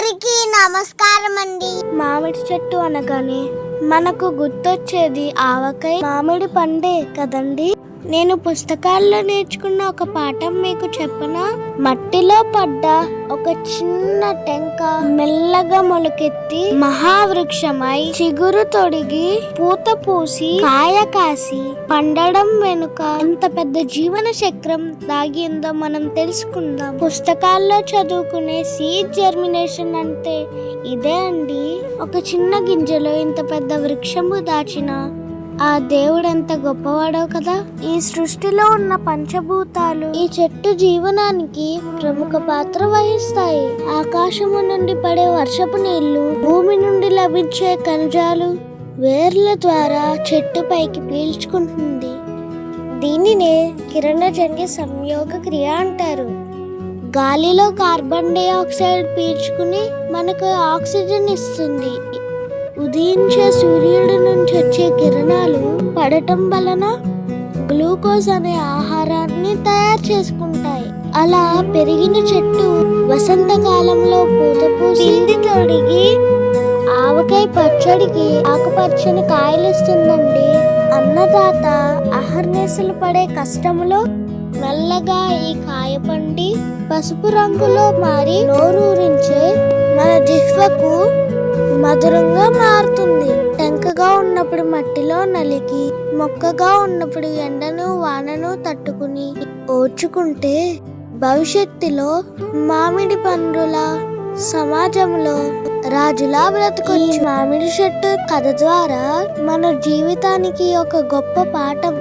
అందరికీ నమస్కారం అండి. మామిడి చెట్టు అనగానే మనకు గుర్తొచ్చేది ఆవకాయ, మామిడి పండే కదండి. నేను పుస్తకాల్లో నేర్చుకున్న ఒక పాఠం మీకు చెప్పనా? మట్టిలో పడ్డ ఒక చిన్న టెంక మెల్లగా మొలకెత్తి మహావృక్షమై చిగురు తొడిగి పూత పూసి కాయ కాసి పండడం వెనుక ఎంత పెద్ద జీవన చక్రం దాగిందో మనం తెలుసుకుందాం. పుస్తకాల్లో చదువుకునే సీడ్ జర్మినేషన్ అంటే ఇదే అండి. ఒక చిన్న గింజలో ఇంత పెద్ద వృక్షము దాచిన ఆ దేవుడు ఎంత గొప్పవాడో కదా. ఈ సృష్టిలో ఉన్న పంచభూతాలు ఈ చెట్టు జీవనానికి ప్రముఖ పాత్ర వహిస్తాయి. ఆకాశము నుండి పడే వర్షపు నీళ్లు, భూమి నుండి లభించే ఖనిజాలు వేర్ల ద్వారా చెట్టు పైకి పీల్చుకుంటుంది. దీనినే కిరణజన్య సంయోగ క్రియ అంటారు. గాలిలో కార్బన్ డైఆక్సైడ్ పీల్చుకుని మనకు ఆక్సిజన్ ఇస్తుంది. ఉదయించే సూర్యుడి నుంచి వచ్చే కిరణాలు పడటం వలన గ్లూకోజ్ అనే ఆహారాన్ని తయారు చేసుకుంటాయి. అలా పెరిగిన చెట్టు వసంతకాలంలో పూత పూసి తొడిగి ఆవకాయ పచ్చడికి ఆకుపచ్చని కాయలిస్తుందండి. అన్నదాత అహర్నిశలు పడే కష్టములో మెల్లగా ఈ కాయ పండి పసుపు రంగులో మారి నోరూరించే మన జిహ్వకు మధురంగా మారుతుంది. టెంకగా ఉన్నప్పుడు మట్టిలో నలిగి, మొక్కగా ఉన్నప్పుడు ఎండను వానను తట్టుకుని ఓర్చుకుంటే భవిష్యత్తులో మామిడి పండుల సమాజంలో రాజులా బ్రతకొచ్చు. మామిడి చెట్టు కథ ద్వారా మన జీవితానికి ఒక గొప్ప పాఠం.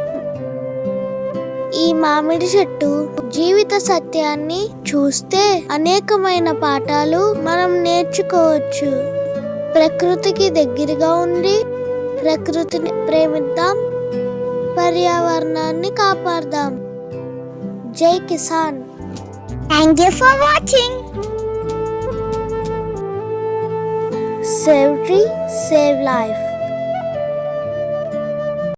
ఈ మామిడి చెట్టు జీవిత సత్యాన్ని చూస్తే అనేకమైన పాఠాలు మనం నేర్చుకోవచ్చు. ప్రకృతికి దగ్గరగా ఉండి ప్రకృతిని ప్రేమిద్దాం, పర్యావరణాన్ని కాపాడదాం. జై Kisan. Thank you for watching. Save tree, save life.